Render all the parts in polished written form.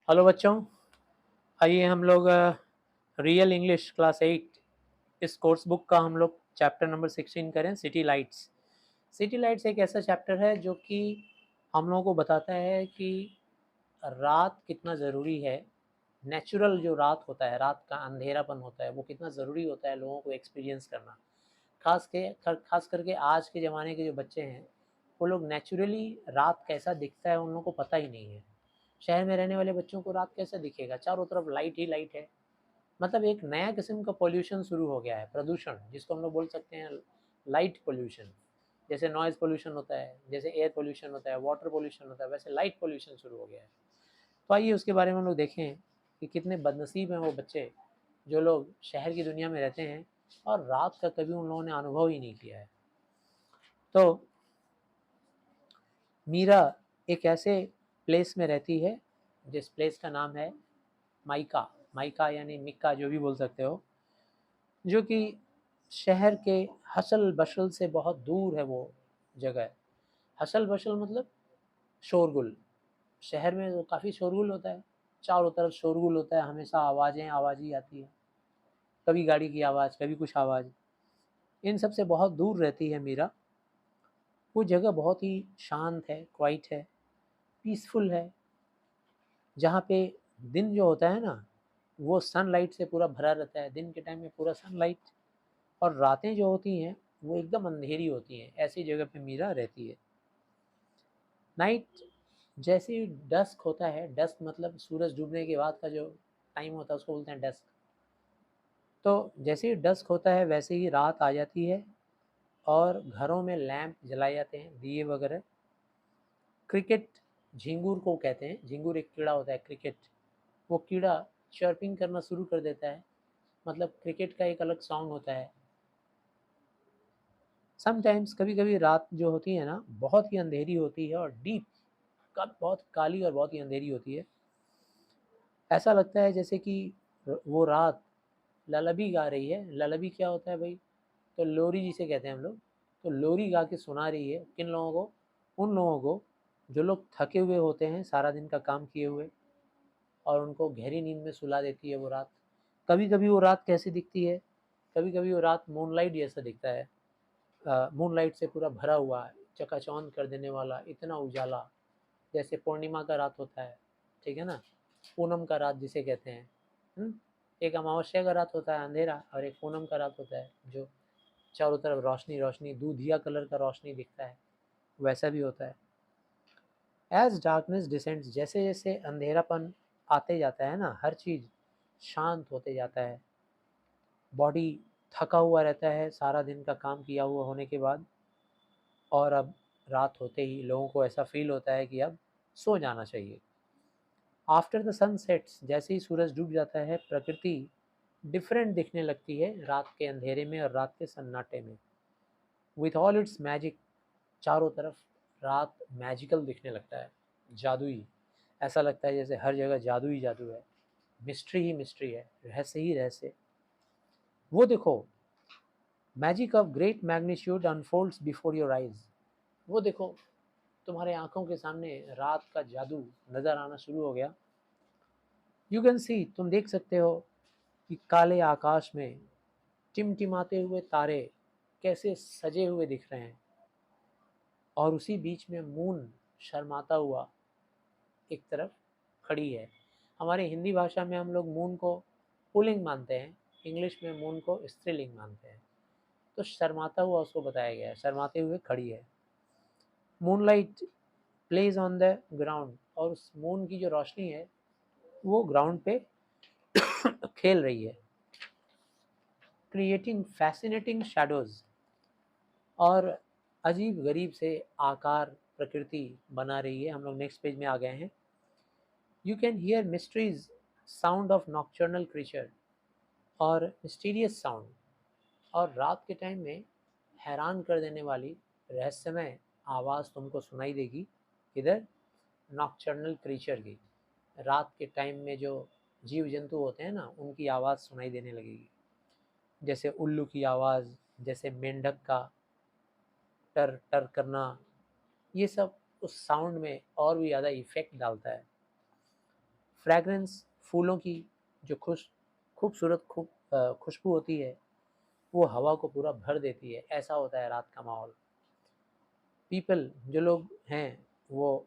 Hello बच्चों, आइए हम लोग रियल इंग्लिश क्लास 8 इस कोर्स बुक का हम लोग चैप्टर नंबर 16 करें। City lights. सिटी लाइट्स एक ऐसा चैप्टर है जो कि हम लोगों को बताता है कि रात कितना ज़रूरी है। नेचुरल जो रात होता है, रात का अंधेरापन होता है, वो कितना ज़रूरी होता है लोगों को एक्सपीरियंस करना। खास करके आज के ज़माने के जो बच्चे हैं, वो लोग नेचुरली रात कैसा दिखता है उन लोगों को पता ही नहीं है। शहर में रहने वाले बच्चों को रात कैसे दिखेगा? चारों तरफ लाइट ही लाइट है। मतलब एक नया किस्म का पॉल्यूशन शुरू हो गया है, प्रदूषण, जिसको हम लोग बोल सकते हैं लाइट पॉल्यूशन। जैसे नॉइज़ पॉल्यूशन होता है, जैसे एयर पॉल्यूशन होता है, वाटर पॉल्यूशन होता है, वैसे लाइट पॉल्यूशन शुरू हो गया है। तो आइए उसके बारे में हम लोग देखें कि कितने बदनसीब हैं वो बच्चे जो लोग शहर की दुनिया में रहते हैं और रात का कभी उन लोगों ने अनुभव ही नहीं किया है। तो मीरा एक ऐसे प्लेस में रहती है जिस प्लेस का नाम है माइका। माइका यानी मिक्का, जो भी बोल सकते हो, जो कि शहर के हसल बशल से बहुत दूर है वो जगह। हसल बशल मतलब शोरगुल। शहर में तो काफ़ी शोरगुल होता है, चारों तरफ शोरगुल होता है, हमेशा आवाज़ें आवाज़ ही आती है। कभी गाड़ी की आवाज़, कभी कुछ आवाज़। इन सब से बहुत दूर रहती है मीरा। वो जगह बहुत ही शांत है, क्वाइट है, पीसफुल है, जहाँ पे दिन जो होता है ना, वो सनलाइट से पूरा भरा रहता है। दिन के टाइम में पूरा सनलाइट, और रातें जो होती हैं वो एकदम अंधेरी होती हैं। ऐसी जगह पे मीरा रहती है। नाइट जैसे ही डस्क होता है, डस्क मतलब सूरज डूबने के बाद का जो टाइम होता है उसको बोलते हैं डस्क। तो जैसे ही डस्क होता है वैसे ही रात आ जाती है और घरों में लैंप जलाए जाते हैं, दिए वगैरह। क्रिकेट, झिंगूर को कहते हैं, झिंगूर एक कीड़ा होता है क्रिकेट। वो कीड़ा चर्पिंग करना शुरू कर देता है। मतलब क्रिकेट का एक अलग सॉन्ग होता है। समटाइम्स कभी कभी रात जो होती है ना, बहुत ही अंधेरी होती है और डीप का बहुत काली और बहुत ही अंधेरी होती है। ऐसा लगता है जैसे कि वो रात ललबी गा रही है। ललबी क्या होता है भाई? तो लोरी जिसे कहते हैं हम लोग। तो लोरी गा के सुना रही है किन लोगों को? उन लोगों को जो लोग थके हुए होते हैं सारा दिन का काम किए हुए, और उनको गहरी नींद में सुला देती है वो रात। कभी कभी वो रात कैसी दिखती है? कभी कभी वो रात मूनलाइट जैसा दिखता है। मूनलाइट से पूरा भरा हुआ है, चकाचौंध कर देने वाला, इतना उजाला, जैसे पूर्णिमा का रात होता है, ठीक है ना, पूनम का रात जिसे कहते हैं। एक अमावस्या का रात होता है अंधेरा, और एक पूनम का रात होता है जो चारों तरफ रोशनी रोशनी, दूधिया कलर का रोशनी दिखता है, वैसा भी होता है। एज डार्कनेस डिसेंड्स, जैसे जैसे अंधेरापन आते जाता है ना, हर चीज़ शांत होते जाता है। बॉडी थका हुआ रहता है सारा दिन का काम किया हुआ होने के बाद, और अब रात होते ही लोगों को ऐसा फील होता है कि अब सो जाना चाहिए। आफ्टर द सन सेट्स, जैसे ही सूरज डूब जाता है, प्रकृति डिफरेंट दिखने लगती है रात के अंधेरे में और रात के सन्नाटे में। विथ ऑल इट्स मैजिक, चारों तरफ रात मैजिकल दिखने लगता है, जादुई। ऐसा लगता है जैसे हर जगह जादू ही जादू है, मिस्ट्री ही मिस्ट्री है, रहस्य ही रहस्य। वो देखो, magic of great magnitude unfolds before your eyes. वो देखो, तुम्हारे आंखों के सामने रात का जादू नज़र आना शुरू हो गया। यू कैन सी, तुम देख सकते हो कि काले आकाश में टिमटिमाते हुए तारे कैसे सजे हुए दिख रहे हैं, और उसी बीच में मून शर्माता हुआ एक तरफ खड़ी है। हमारे हिंदी भाषा में हम लोग मून को पुल्लिंग मानते हैं, इंग्लिश में मून को स्त्रीलिंग मानते हैं। तो शर्माता हुआ उसको बताया गया है, शर्माते हुए खड़ी है। Moonlight plays on the ground, और उस मून की जो रोशनी है वो ग्राउंड पे खेल रही है, क्रिएटिंग फैसिनेटिंग शैडोज, और अजीब गरीब से आकार प्रकृति बना रही है। हम लोग नेक्स्ट पेज में आ गए हैं। You can hear mysteries sound of nocturnal creature, और मिस्टीरियस साउंड, और रात के टाइम में हैरान कर देने वाली रहस्यमय आवाज़ तुमको सुनाई देगी। किधर? नॉक्चर्नल क्रीचर की। रात के टाइम में जो जीव जंतु होते हैं ना, उनकी आवाज़ सुनाई देने लगेगी। जैसे उल्लू की आवाज़, जैसे मेंढक का टर टर करना, ये सब उस साउंड में और भी ज़्यादा इफ़ेक्ट डालता है। फ्रैग्रेंस, फूलों की जो खूबसूरत खुशबू होती है, वो हवा को पूरा भर देती है। ऐसा होता है रात का माहौल। पीपल, जो लोग हैं, वो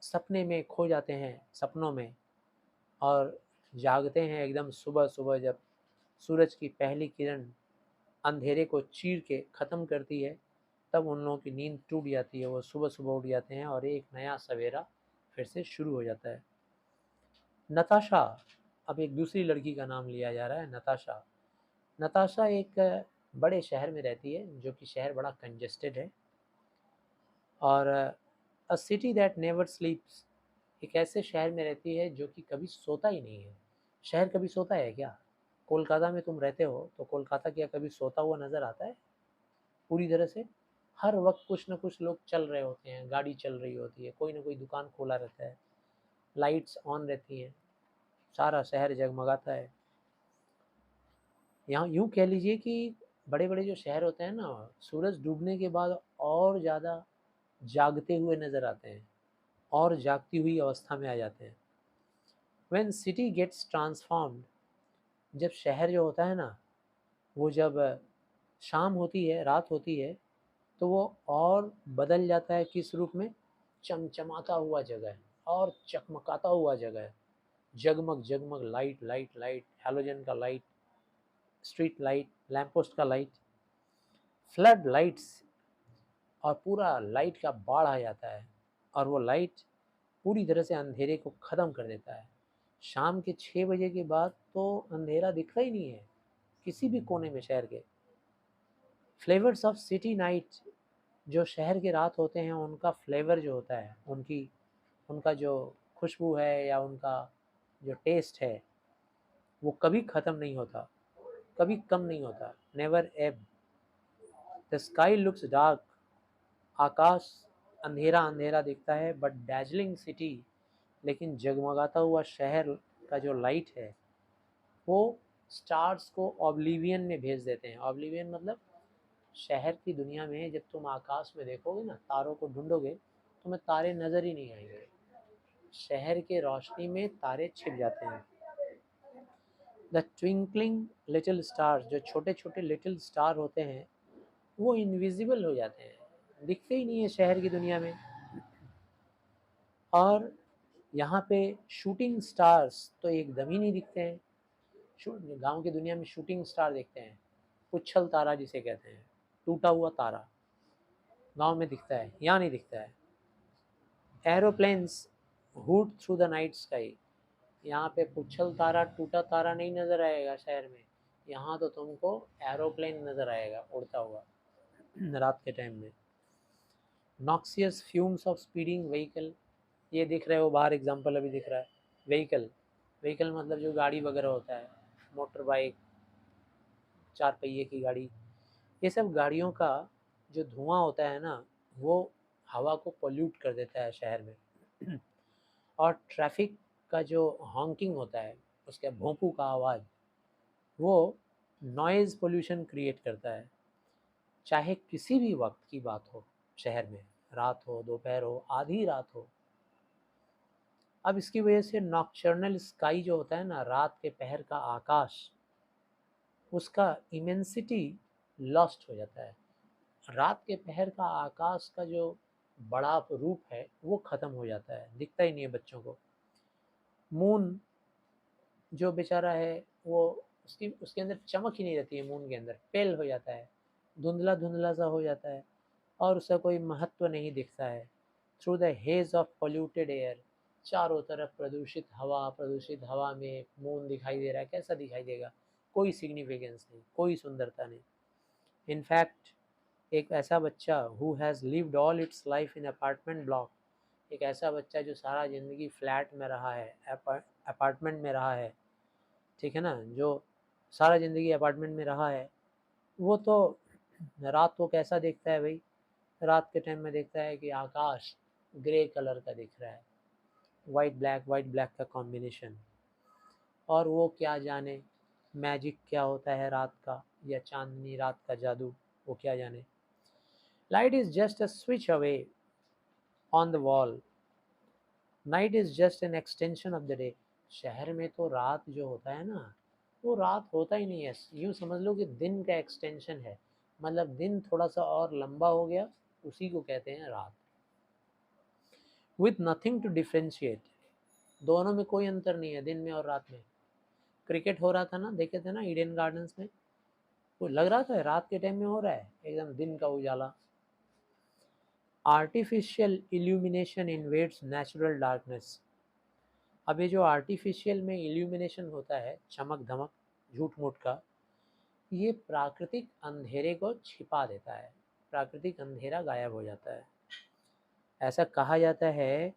सपने में खो जाते हैं, सपनों में, और जागते हैं एकदम सुबह-सुबह, जब सूरज की पहली किरण अंधेरे को चीर के ख़त्म करती है, तब उन लोगों की नींद टूट जाती है। वो सुबह-सुबह उठ जाते हैं और एक नया सवेरा फिर से शुरू हो जाता है। नताशा, अब एक दूसरी लड़की का नाम लिया जा रहा है, नताशा। नताशा एक बड़े शहर में रहती है, जो कि शहर बड़ा कंजेस्टेड है, और अ सिटी दैट नेवर स्लीप्स, एक ऐसे शहर में रहती है जो कि कभी सोता ही नहीं है। शहर कभी सोता है क्या? कोलकाता में तुम रहते हो, तो कोलकाता क्या कभी सोता हुआ नज़र आता है पूरी तरह से? हर वक़्त कुछ न कुछ लोग चल रहे होते हैं, गाड़ी चल रही होती है, कोई न कोई दुकान खोला रहता है, लाइट्स ऑन रहती हैं, सारा शहर जगमगाता है। यहाँ यूँ कह लीजिए कि बड़े-बड़े जो शहर होते हैं ना, सूरज डूबने के बाद और ज़्यादा जागते हुए नज़र आते हैं, और जागती हुई अवस्था में आ जाते हैं। व्हेन सिटी गेट्स ट्रांसफॉर्म्ड, जब शहर जो होता है ना, वो जब शाम होती है, रात होती है, तो वो और बदल जाता है किस रूप में? चमचमाता हुआ जगह और चकमकाता हुआ जगह। जगमग-जगमग लाइट, लाइट, लाइट, हैलोजन का light, street light, lamp post का लाइट, फ्लड लाइट्स, और पूरा लाइट का बाढ़ आ जाता है, और वो लाइट पूरी तरह से अंधेरे को ख़त्म कर देता है। शाम के 6 बजे के बाद तो अंधेरा दिखता ही नहीं है, किसी भी कोने में शहर के। फ्लेवर्स ऑफ सिटी नाइट, जो शहर के रात होते हैं, उनका फ्लेवर जो होता है, उनका जो खुशबू है, या उनका जो टेस्ट है, वो कभी ख़त्म नहीं होता, कभी कम नहीं होता, नेवर एब। द स्काई लुक्स डार्क, आकाश अंधेरा-अंधेरा दिखता है, बट डैज़लिंग सिटी, लेकिन जगमगाता हुआ शहर का जो लाइट है, वो स्टार्स को ऑब्लिवियन में भेज देते हैं। ऑब्लिवियन मतलब शहर की दुनिया में जब तुम आकाश में देखोगे ना, तारों को ढूँढोगे, तुम्हें तारे नज़र ही नहीं आएँगे। शहर के रोशनी में तारे छिप जाते हैं। द ट्विंकलिंग लिटिल स्टार्स, जो छोटे-छोटे लिटिल स्टार होते हैं, वो इनविजिबल हो जाते हैं, दिखते ही नहीं है शहर की दुनिया में। और यहाँ पे शूटिंग स्टार्स तो एकदम ही नहीं दिखते हैं। गाँव की दुनिया में शूटिंग स्टार दिखते हैं, उछल तारा जिसे कहते हैं, टूटा हुआ तारा गाँव में दिखता है, यहाँ नहीं दिखता है। Aeroplanes hoot through the night sky, यहाँ पे पुच्छल तारा, टूटा तारा नहीं नज़र आएगा शहर में, यहाँ तो तुमको एरोप्लेन नज़र आएगा उड़ता हुआ रात के टाइम में। Noxious fumes of speeding vehicle, ये दिख रहे हो बाहर, एग्जांपल अभी दिख रहा है। व्हीकल, व्हीकल मतलब जो गाड़ी वगैरह होता है, मोटर बाइक, 4 पहिए की गाड़ी, ये सब गाड़ियों का जो धुआं होता है ना, वो हवा को पोल्यूट कर देता है शहर में। और ट्रैफिक का जो हॉकिंग होता है, उसके भोंपू का आवाज़, वो नॉइज़ पोल्यूशन क्रिएट करता है। चाहे किसी भी वक्त की बात हो शहर में, रात हो, दोपहर हो, आधी रात हो। अब इसकी वजह से नॉकटर्नल स्काई जो होता है ना, रात के पहर का आकाश, उसका इमेंसिटी लॉस्ट हो जाता है। रात के पहर का आकाश का जो बड़ा रूप है, वो ख़त्म हो जाता है, दिखता ही नहीं है बच्चों को। मून जो बेचारा है, वो उसके अंदर चमक ही नहीं रहती है, मून के अंदर पेल हो जाता है, धुंधला-धुंधला सा हो जाता है, और उसका कोई महत्व नहीं दिखता है। Through the haze of polluted air, चारों तरफ प्रदूषित हवा में मून दिखाई दे रहा है, कैसा दिखाई देगा? कोई सिग्निफिकेंस नहीं, कोई सुंदरता नहीं। इनफैक्ट एक ऐसा बच्चा who has lived all it's life in apartment block, एक ऐसा बच्चा जो सारा ज़िंदगी फ्लैट में रहा है, अपार्टमेंट में रहा है, ठीक है ना? जो सारा ज़िंदगी अपार्टमेंट में रहा है, वो तो रात को कैसा देखता है भई? रात के टाइम में देखता है कि आकाश ग्रे कलर का दिख रहा है, व्हाइट ब्लैक का कॉम्बिनेशन, और वो क्या जाने मैजिक क्या होता है रात का, या चाँदनी रात का जादू, वो क्या जाने। Light is just a switch away on the wall, night is just an extension of the day. शहर में तो रात जो होता है ना, वो रात होता ही नहीं है, यूँ समझ लो कि दिन का एक्सटेंशन है, मतलब दिन थोड़ा सा और लंबा हो गया, उसी को कहते हैं रात। विथ नथिंग टू डिफ्रेंशिएट, दोनों में कोई अंतर नहीं है दिन में और रात में। क्रिकेट हो रहा था ना, देखे थे ना ईडन गार्डन्स में, वो लग रहा था रात के टाइम में हो रहा है, एकदम दिन का उजाला। Artificial illumination invades natural darkness. अब ये जो आर्टिफिशियल में इल्यूमिनेशन होता है, चमक धमक झूठ मूठ का, ये प्राकृतिक अंधेरे को छिपा देता है, प्राकृतिक अंधेरा गायब हो जाता है। ऐसा कहा जाता है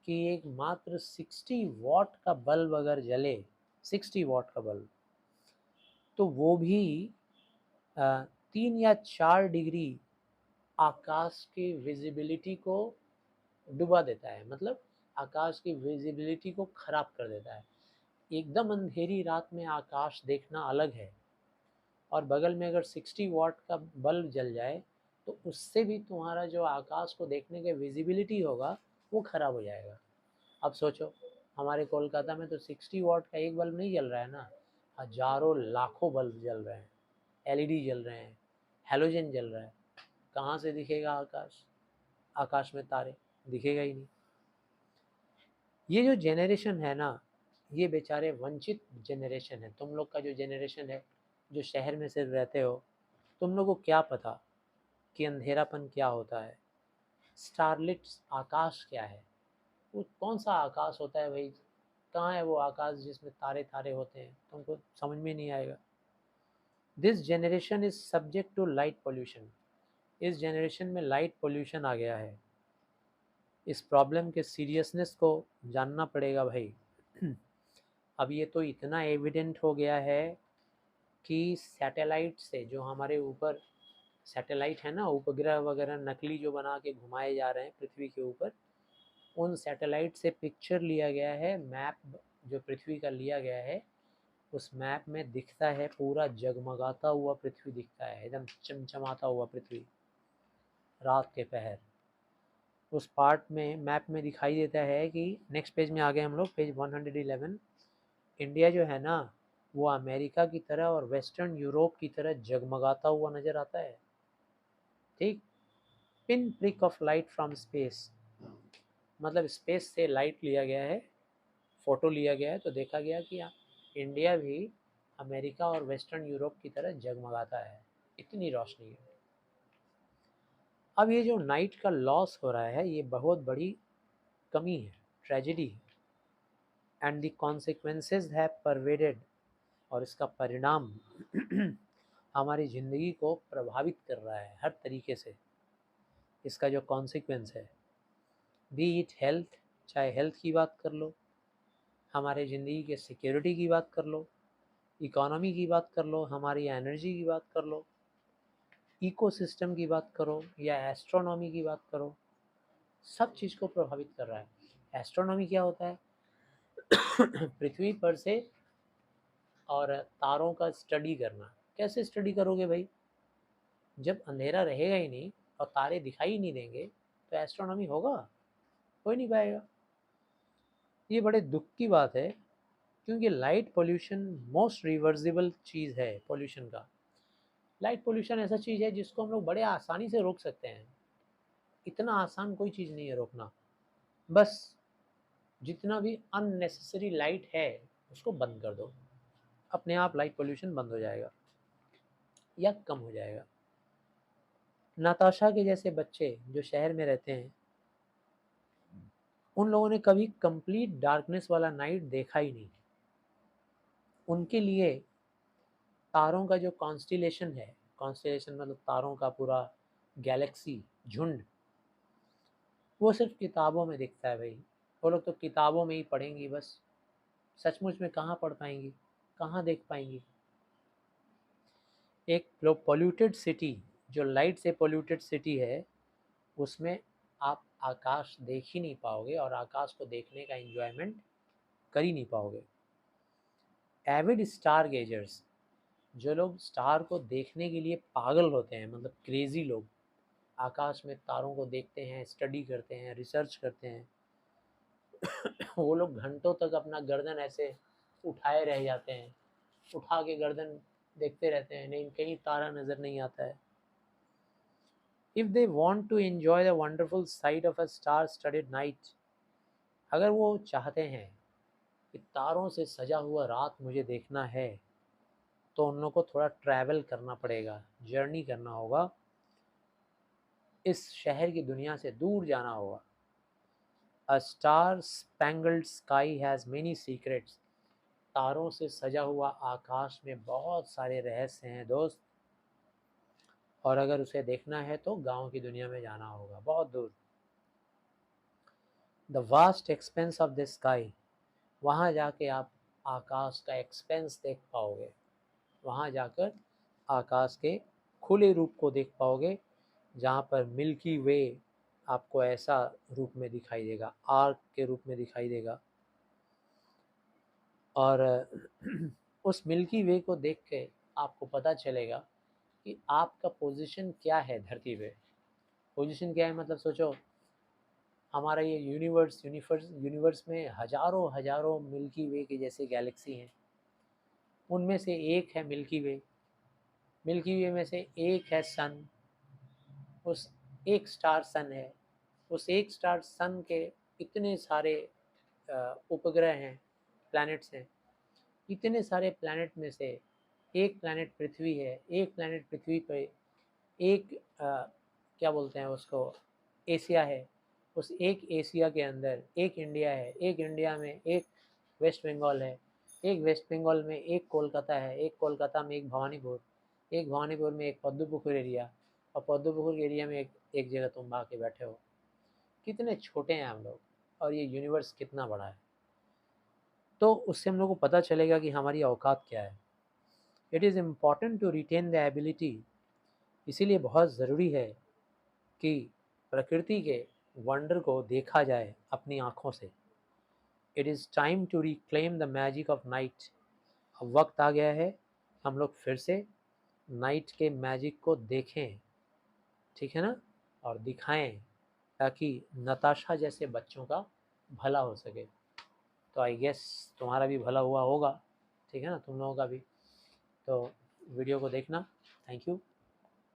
कि एक मात्र 60 वॉट का बल्ब अगर जले, 60 वॉट का बल्ब, तो वो भी 3 या 4 डिग्री आकाश की विजिबिलिटी को डुबा देता है, मतलब आकाश की विजिबिलिटी को खराब कर देता है। एकदम अंधेरी रात में आकाश देखना अलग है, और बगल में अगर 60 वॉट का बल्ब जल जाए तो उससे भी तुम्हारा जो आकाश को देखने के विजिबिलिटी होगा वो खराब हो जाएगा। अब सोचो, हमारे कोलकाता में तो 60 वॉट का एक बल्ब नहीं जल रहा है ना, हजारों लाखों बल्ब जल रहे हैं, एलईडी जल रहे हैं, हेलोजन जल रहा है। कहाँ से दिखेगा आकाश? आकाश में तारे दिखेगा ही नहीं। ये जो जेनरेशन है ना, ये बेचारे वंचित जेनरेशन है। तुम लोग का जो जेनरेशन है, जो शहर में सिर्फ रहते हो, तुम लोग को क्या पता कि अंधेरापन क्या होता है, स्टारलिट आकाश क्या है, वो कौन सा आकाश होता है भाई? कहाँ है वो आकाश जिसमें तारे तारे होते हैं? तुमको समझ में नहीं आएगा। This generation is subject to light pollution. इस जनरेशन में लाइट पोल्यूशन आ गया है। इस प्रॉब्लम के सीरियसनेस को जानना पड़ेगा भाई। अब ये तो इतना एविडेंट हो गया है कि सैटेलाइट से, जो हमारे ऊपर सैटेलाइट है ना, उपग्रह वगैरह नकली जो बना के घुमाए जा रहे हैं पृथ्वी के ऊपर, उन सैटेलाइट से पिक्चर लिया गया है, मैप जो पृथ्वी का लिया गया है, उस मैप में दिखता है पूरा जगमगाता हुआ पृथ्वी दिखता है, एकदम चमचमाता हुआ पृथ्वी रात के पहर। उस पार्ट में मैप में दिखाई देता है कि नेक्स्ट पेज में आ गए हम लोग, पेज 111। इंडिया जो है ना, वो अमेरिका की तरह और वेस्टर्न यूरोप की तरह जगमगाता हुआ नज़र आता है। ठीक, pin prick of light from space, मतलब स्पेस से लाइट लिया गया है, फ़ोटो लिया गया है, तो देखा गया कि इंडिया भी अमेरिका और वेस्टर्न यूरोप की तरह जगमगाता है, इतनी रोशनी है। अब ये जो नाइट का लॉस हो रहा है, ये बहुत बड़ी कमी है, ट्रेजेडी है, and the consequences have pervaded, और इसका परिणाम हमारी ज़िंदगी को प्रभावित कर रहा है हर तरीके से। इसका जो कॉन्सिक्वेंस है, बी इट हेल्थ, चाहे हेल्थ की बात कर लो, हमारे ज़िंदगी के सिक्योरिटी की बात कर लो, इकोनॉमी की बात कर लो, हमारी एनर्जी की बात कर लो, इकोसिस्टम की बात करो, या एस्ट्रोनॉमी की बात करो, सब चीज़ को प्रभावित कर रहा है। एस्ट्रोनॉमी क्या होता है? पृथ्वी पर से और तारों का स्टडी करना। कैसे स्टडी करोगे भाई? जब अंधेरा रहेगा ही नहीं और तारे दिखाई ही नहीं देंगे, तो एस्ट्रोनॉमी होगा? हो ही नहीं पाएगा। ये बड़े दुख की बात है, क्योंकि लाइट पोल्यूशन मोस्ट रिवर्सिबल चीज़ है पोल्यूशन का। लाइट पोल्यूशन ऐसा चीज़ है जिसको हम लोग बड़े आसानी से रोक सकते हैं। इतना आसान कोई चीज़ नहीं है रोकना। बस जितना भी अननेसेसरी लाइट है उसको बंद कर दो, अपने आप लाइट पोल्यूशन बंद हो जाएगा या कम हो जाएगा। नाताशा के जैसे बच्चे जो शहर में रहते हैं, उन लोगों ने कभी कंप्लीट डार्कनेस वाला नाइट देखा ही नहीं। उनके लिए तारों का जो कॉन्स्टिलेशन है, कॉन्स्टिलेशन मतलब तारों का पूरा गैलेक्सी झुंड, वो सिर्फ किताबों में दिखता है भाई। वो लोग तो किताबों में ही पढ़ेंगी बस, सचमुच में कहाँ पढ़ पाएंगी, कहाँ देख पाएंगी। एक पोल्यूटेड सिटी, जो लाइट से पोल्यूटेड सिटी है, उसमें आप आकाश देख ही नहीं पाओगे, और आकाश को देखने का एंजॉयमेंट कर ही नहीं पाओगे। एविड स्टार गेजर्स, जो लोग स्टार को देखने के लिए पागल होते हैं, मतलब क्रेजी लोग, आकाश में तारों को देखते हैं, स्टडी करते हैं, रिसर्च करते हैं, वो लोग घंटों तक अपना गर्दन ऐसे उठाए रह जाते हैं, उठा के गर्दन देखते रहते हैं, नहीं कहीं तारा नज़र नहीं आता है। If they want to enjoy the wonderful sight of a star studded night, अगर वो चाहते हैं कि तारों से सजा हुआ रात मुझे देखना है, तो उन लोगों को थोड़ा ट्रैवल करना पड़ेगा, जर्नी करना होगा, इस शहर की दुनिया से दूर जाना होगा। A star spangled sky has many secrets, तारों से सजा हुआ आकाश में बहुत सारे रहस्य हैं दोस्त, और अगर उसे देखना है तो गाँव की दुनिया में जाना होगा, बहुत दूर। The vast expense of the sky, वहाँ जाके आप आकाश का एक्सपेंस देख पाओगे, वहाँ जाकर आकाश के खुले रूप को देख पाओगे, जहाँ पर मिल्की वे आपको ऐसा रूप में दिखाई देगा, आर्क के रूप में दिखाई देगा। और उस मिल्की वे को देख के आपको पता चलेगा कि आपका पोजीशन क्या है धरती पे। पोजीशन क्या है मतलब सोचो, हमारा ये यूनिवर्स में हज़ारों हज़ारों मिल्की वे के जैसे गैलेक्सी हैं, उनमें से एक है मिल्की वे। मिल्की वे में से एक है सन, उस एक स्टार सन है, उस एक स्टार सन के इतने सारे उपग्रह हैं, प्लैनेट्स हैं। इतने सारे प्लैनेट में से एक प्लैनेट पृथ्वी है, एक प्लैनेट पृथ्वी पे एक क्या बोलते हैं उसको, एशिया है। उस एक एशिया के अंदर एक इंडिया है, एक इंडिया में एक वेस्ट बंगाल है, एक वेस्ट बंगाल में एक कोलकाता है, एक कोलकाता में एक भवानीपुर, एक भवानीपुर में एक पद्मपुकुर एरिया, और पद्मपुकुर एरिया में एक जगह तुम आके बैठे हो। कितने छोटे हैं हम लोग, और ये यूनिवर्स कितना बड़ा है। तो उससे हम लोग को पता चलेगा कि हमारी औकात क्या है। It is important to retain the ability, इसीलिए बहुत ज़रूरी है कि प्रकृति के वंडर को देखा जाए अपनी आँखों से। It is time to reclaim the magic of night, अब वक्त आ गया है हम लोग फिर से नाइट के मैजिक को देखें, ठीक है ना, और दिखाएं, ताकि नताशा जैसे बच्चों का भला हो सके। तो आई गेस तुम्हारा भी भला हुआ होगा, ठीक है ना, तुम लोगों का भी। तो वीडियो को देखना, थैंक यू।